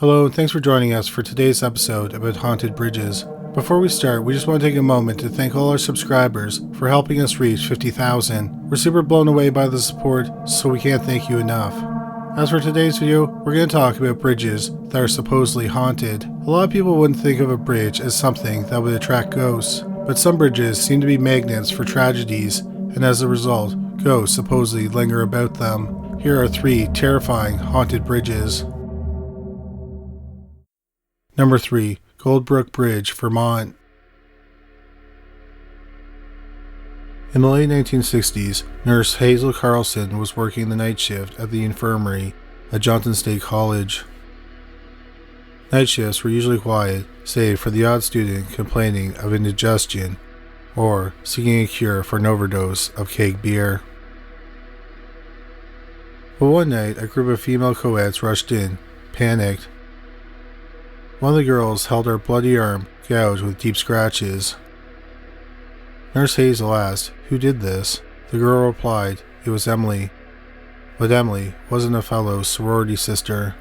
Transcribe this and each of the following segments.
Hello, and thanks for joining us for today's episode about haunted bridges. Before we start, we just want to take a moment to thank all our subscribers for helping us reach 50,000. We're super blown away by the support, so we can't thank you enough. As for today's video, we're going to talk about bridges that are supposedly haunted. A lot of people wouldn't think of a bridge as something that would attract ghosts, but some bridges seem to be magnets for tragedies, and as a result, ghosts supposedly linger about them. Here are 3 terrifying haunted bridges. Number 3. Brook Bridge, Vermont. In the late 1960s, nurse Hazel Carlson was working the night shift at the infirmary at Johnson State College. Night shifts were usually quiet, save for the odd student complaining of indigestion or seeking a cure for an overdose of keg beer. But one night, a group of female co-eds rushed in, panicked. One of the girls held her bloody arm, gouged with deep scratches. Nurse Hazel asked, "Who did this?" The girl replied, "It was Emily." But Emily wasn't a fellow sorority sister.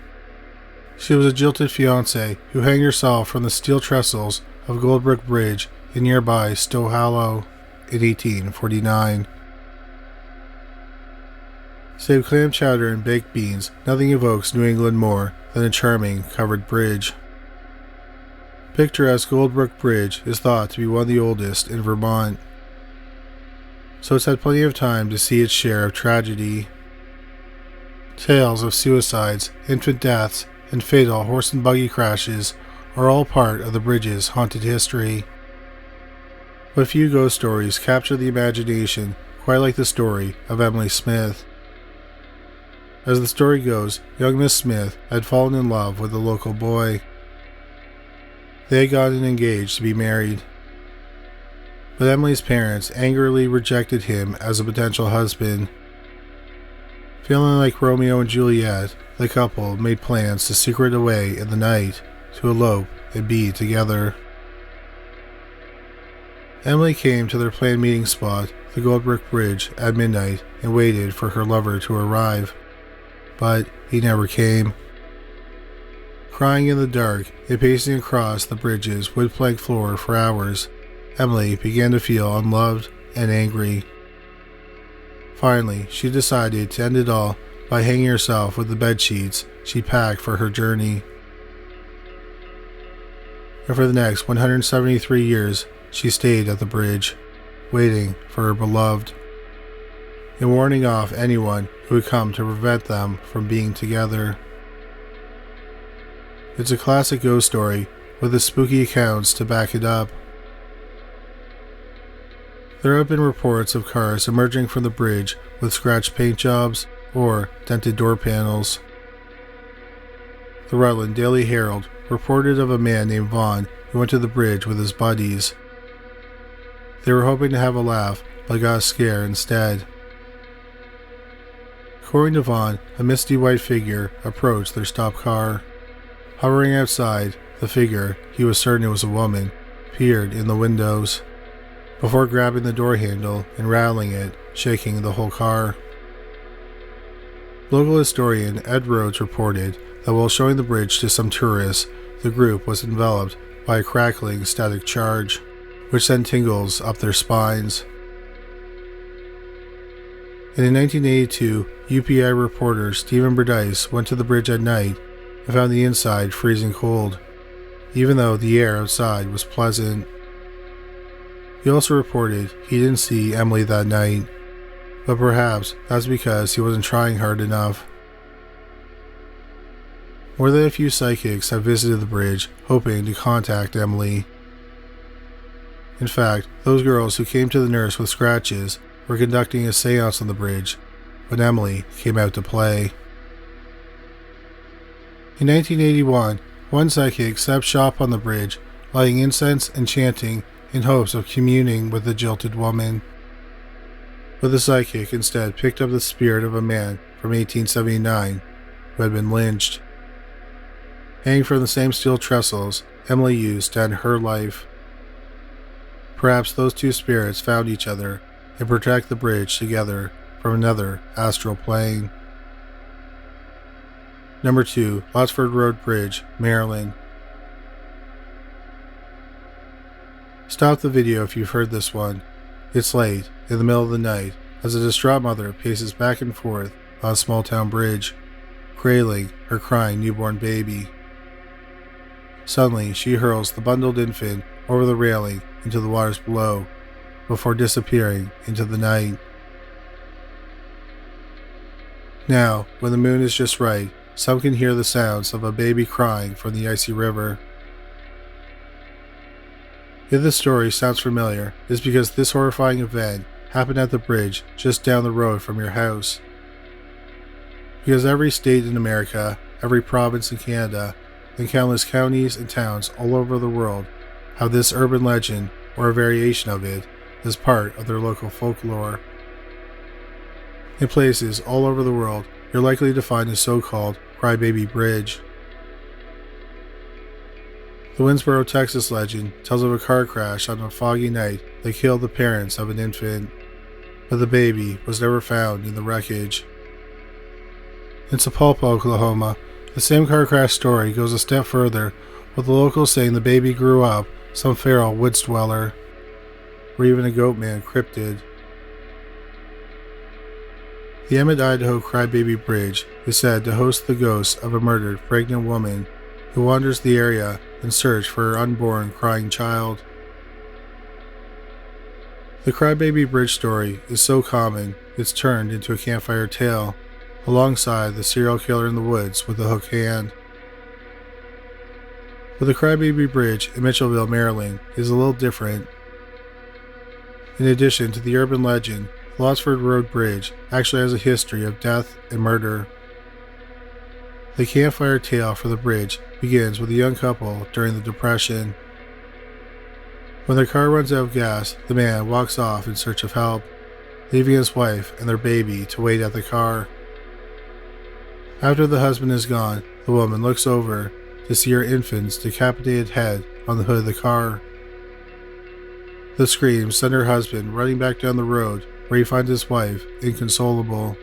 She was a jilted fiancée who hanged herself from the steel trestles of Brook Bridge in nearby Stowe Hollow in 1849. Save clam chowder and baked beans, nothing evokes New England more than a charming covered bridge. Picturesque Brook Bridge is thought to be one of the oldest in Vermont, so it's had plenty of time to see its share of tragedy. Tales of suicides, infant deaths, and fatal horse and buggy crashes are all part of the bridge's haunted history. But few ghost stories capture the imagination quite like the story of Emily Smith. As the story goes, young Miss Smith had fallen in love with a local boy. They had gotten engaged to be married. But Emily's parents angrily rejected him as a potential husband. Feeling like Romeo and Juliet, the couple made plans to secret away in the night to elope and be together. Emily came to their planned meeting spot, the Brook Bridge, at midnight and waited for her lover to arrive. But he never came. Crying in the dark and pacing across the bridge's wood plank floor for hours, Emily began to feel unloved and angry. Finally, she decided to end it all by hanging herself with the bedsheets she packed for her journey. And for the next 173 years, she stayed at the bridge, waiting for her beloved, and warning off anyone who would come to prevent them from being together. It's a classic ghost story with the spooky accounts to back it up. There have been reports of cars emerging from the bridge with scratched paint jobs or dented door panels. The Rutland Daily Herald reported of a man named Vaughn who went to the bridge with his buddies. They were hoping to have a laugh, but got a scare instead. According to Vaughn, a misty white figure approached their stopped car. Hovering outside, the figure, he was certain it was a woman, peered in the windows, before grabbing the door handle and rattling it, shaking the whole car. Local historian Ed Rhodes reported that while showing the bridge to some tourists, the group was enveloped by a crackling static charge, which sent tingles up their spines. And in 1982, UPI reporter Stephen Berdice went to the bridge at night and found the inside freezing cold, even though the air outside was pleasant. He also reported he didn't see Emily that night, but perhaps that's because he wasn't trying hard enough. More than a few psychics have visited the bridge hoping to contact Emily. In fact, those girls who came to the nurse with scratches were conducting a seance on the bridge when Emily came out to play. In 1981, one psychic set up shop on the bridge, lighting incense and chanting in hopes of communing with the jilted woman. But the psychic instead picked up the spirit of a man from 1879 who had been lynched. Hanging from the same steel trestles Emily used to end her life. Perhaps those two spirits found each other and protect the bridge together from another astral plane. Number 2. Lottsford Road Bridge, Maryland. Stop the video if you've heard this one. It's late, in the middle of the night, as a distraught mother paces back and forth on a small town bridge, cradling her crying newborn baby. Suddenly, she hurls the bundled infant over the railing into the waters below, before disappearing into the night. Now, when the moon is just right, some can hear the sounds of a baby crying from the icy river. If this story sounds familiar, it's because this horrifying event happened at the bridge just down the road from your house. Because every state in America, every province in Canada, and countless counties and towns all over the world have this urban legend or a variation of it as part of their local folklore. In places all over the world, you're likely to find the so-called Crybaby Bridge. The Winsboro, Texas legend tells of a car crash on a foggy night that killed the parents of an infant, but the baby was never found in the wreckage. In Sapulpa, Oklahoma, the same car crash story goes a step further, with the locals saying the baby grew up some feral woods dweller, or even a goatman cryptid. The Emmett, Idaho Crybaby Bridge is said to host the ghost of a murdered pregnant woman who wanders the area in search for her unborn crying child. The Crybaby Bridge story is so common it's turned into a campfire tale, alongside the serial killer in the woods with a hook hand. But the Crybaby Bridge in Mitchellville, Maryland is a little different. In addition to the urban legend, the Lottsford Road Bridge actually has a history of death and murder. The campfire tale for the bridge begins with a young couple during the Depression. When their car runs out of gas, the man walks off in search of help, leaving his wife and their baby to wait at the car. After the husband is gone, the woman looks over to see her infant's decapitated head on the hood of the car. The screams send her husband running back down the road, where he finds his wife inconsolable.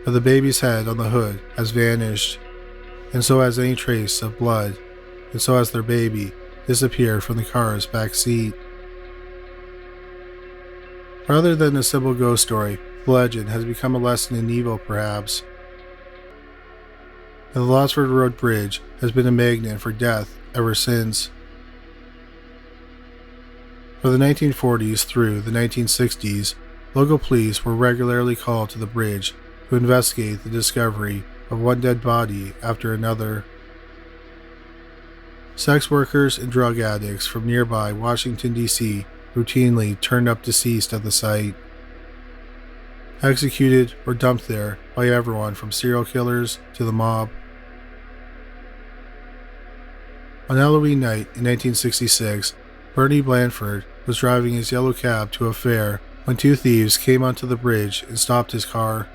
But the baby's head on the hood has vanished, and so has any trace of blood, and so has their baby disappeared from the car's back seat. Rather than a simple ghost story, the legend has become a lesson in evil, perhaps. And the Lottsford Road Bridge has been a magnet for death ever since. For the 1940s through the 1960s, local police were regularly called to the bridge to investigate the discovery of one dead body after another. Sex workers and drug addicts from nearby Washington, D.C. routinely turned up deceased at the site, executed or dumped there by everyone from serial killers to the mob. On Halloween night in 1966, Bernie Blanford was driving his yellow cab to a fair when two thieves came onto the bridge and stopped his car.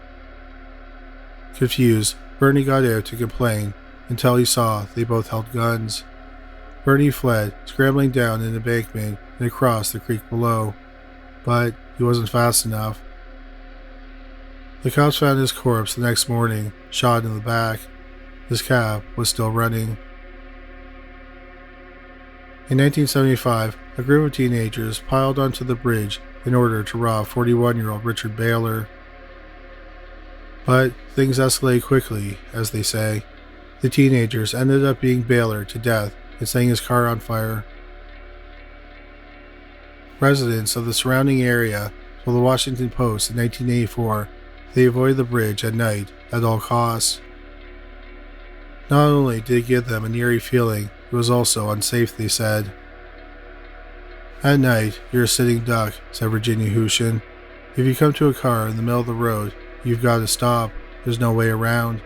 Confused, Bernie got out to complain until he saw they both held guns. Bernie fled, scrambling down an embankment and across the creek below, but he wasn't fast enough. The cops found his corpse the next morning, shot in the back. His cab was still running. In 1975, a group of teenagers piled onto the bridge in order to rob 41-year-old Richard Baylor. But things escalated quickly, as they say. The teenagers ended up beating Baylor to death and setting his car on fire. Residents of the surrounding area told the Washington Post in 1984 they avoided the bridge at night at all costs. Not only did it give them an eerie feeling, it was also unsafe, they said. At night, you're a sitting duck, said Virginia Hushin. If you come to a car in the middle of the road, you've got to stop. There's no way around.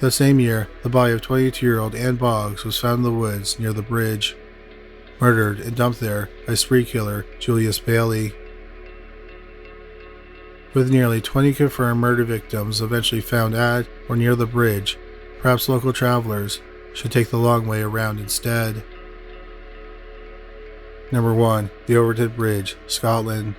That same year, the body of 22-year-old Ann Boggs was found in the woods near the bridge, murdered and dumped there by spree killer Julius Bailey. With nearly 20 confirmed murder victims eventually found at or near the bridge, perhaps local travelers should take the long way around instead. Number 1. The Overtoun Bridge, Scotland.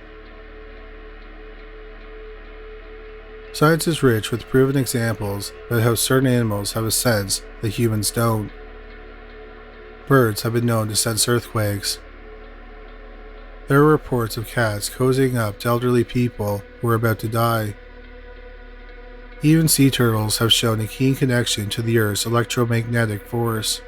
Science is rich with proven examples about how certain animals have a sense that humans don't. Birds have been known to sense earthquakes. There are reports of cats cozying up to elderly people who are about to die. Even sea turtles have shown a keen connection to the Earth's electromagnetic force.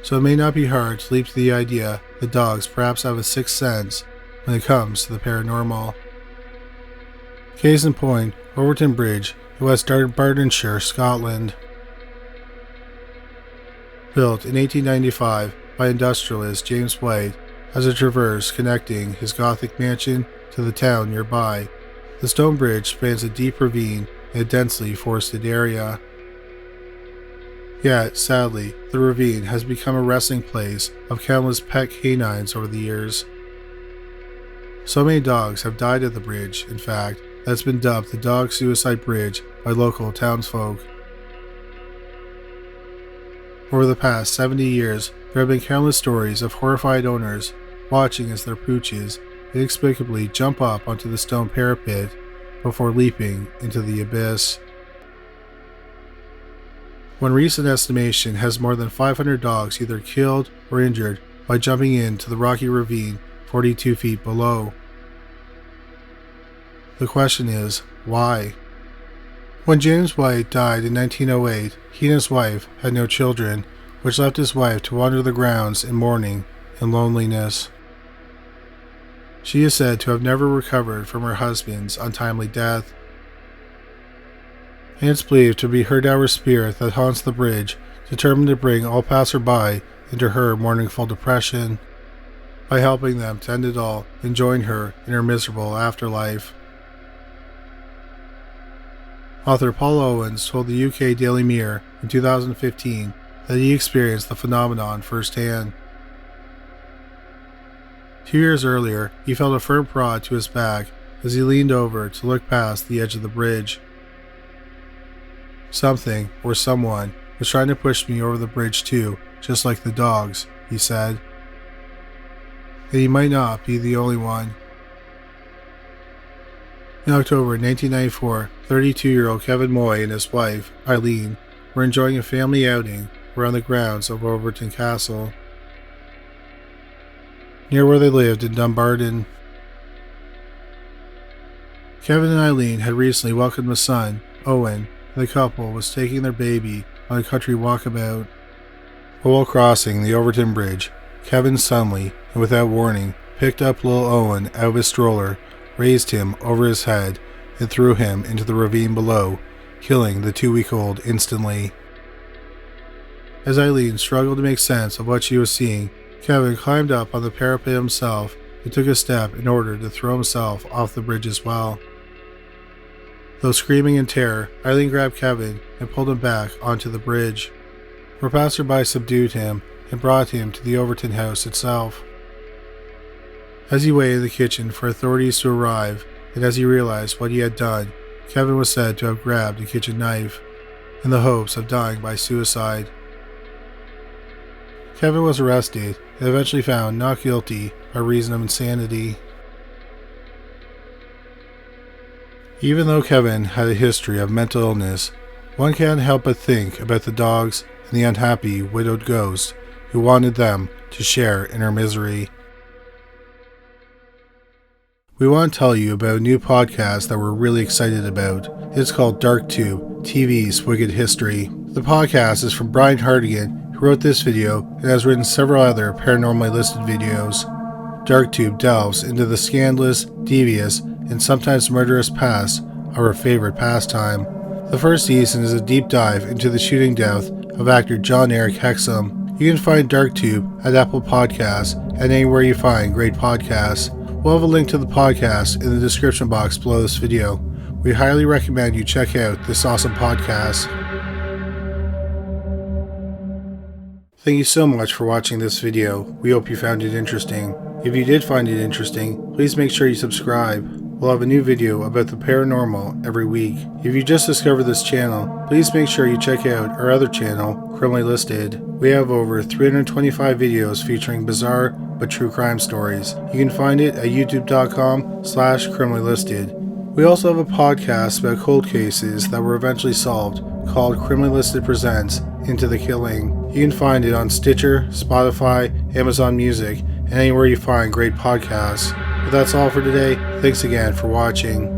So it may not be hard to leap to the idea that dogs perhaps have a sixth sense when it comes to the paranormal. Case in point, Overtoun Bridge in West Bartonshire, Scotland. Built in 1895 by industrialist James White as a traverse connecting his Gothic mansion to the town nearby, the stone bridge spans a deep ravine in a densely forested area. Yet, sadly, the ravine has become a resting place of countless pet canines over the years. So many dogs have died at the bridge, in fact, that it's been dubbed the Dog Suicide Bridge by local townsfolk. Over the past 70 years, there have been countless stories of horrified owners watching as their pooches inexplicably jump up onto the stone parapet before leaping into the abyss. One recent estimation has more than 500 dogs either killed or injured by jumping into the rocky ravine 42 feet below. The question is, why? When James White died in 1908, he and his wife had no children, which left his wife to wander the grounds in mourning and loneliness. She is said to have never recovered from her husband's untimely death, and it's believed to be her dour spirit that haunts the bridge, determined to bring all passerby into her mournful depression by helping them to end it all and join her in her miserable afterlife. Author Paul Owens told the UK Daily Mirror in 2015 that he experienced the phenomenon firsthand. 2 years earlier, he felt a firm prod to his back as he leaned over to look past the edge of the bridge. Something, or someone, was trying to push me over the bridge too, just like the dogs, he said. And he might not be the only one. In October 1994, 32-year-old Kevin Moy and his wife, Eileen, were enjoying a family outing around the grounds of Overtoun Castle, near where they lived in Dumbarton. Kevin and Eileen had recently welcomed a son, Owen, and the couple was taking their baby on a country walkabout. But while crossing the Overtoun Bridge, Kevin suddenly, and without warning, picked up little Owen out of his stroller, raised him over his head, and threw him into the ravine below, killing the 2-week-old instantly. As Eileen struggled to make sense of what she was seeing, Kevin climbed up on the parapet himself and took a step in order to throw himself off the bridge as well. Though screaming in terror, Eileen grabbed Kevin and pulled him back onto the bridge, where passerby subdued him and brought him to the Overtoun house itself. As he waited in the kitchen for authorities to arrive, and as he realized what he had done, Kevin was said to have grabbed a kitchen knife, in the hopes of dying by suicide. Kevin was arrested and eventually found not guilty by reason of insanity. Even though Kevin had a history of mental illness, one can't help but think about the dogs and the unhappy widowed ghost who wanted them to share in her misery. We want to tell you about a new podcast that we're really excited about. It's called DarkTube, TV's Wicked History. The podcast is from Brian Hardigan, who wrote this video and has written several other paranormally listed videos. DarkTube delves into the scandalous, devious, and sometimes murderous past of our favorite pastime. The first season is a deep dive into the shooting death of actor John Eric Hexum. You can find DarkTube at Apple Podcasts and anywhere you find great podcasts. We'll have a link to the podcast in the description box below this video. We highly recommend you check out this awesome podcast. Thank you so much for watching this video. We hope you found it interesting. If you did find it interesting, please make sure you subscribe. We'll have a new video about the paranormal every week. If you just discovered this channel, please make sure you check out our other channel, Criminally Listed. We have over 325 videos featuring bizarre but true crime stories. You can find it at youtube.com/criminallylisted. We also have a podcast about cold cases that were eventually solved called Criminally Listed Presents Into the Killing. You can find it on Stitcher, Spotify, Amazon Music, and anywhere you find great podcasts. But that's all for today. Thanks again for watching.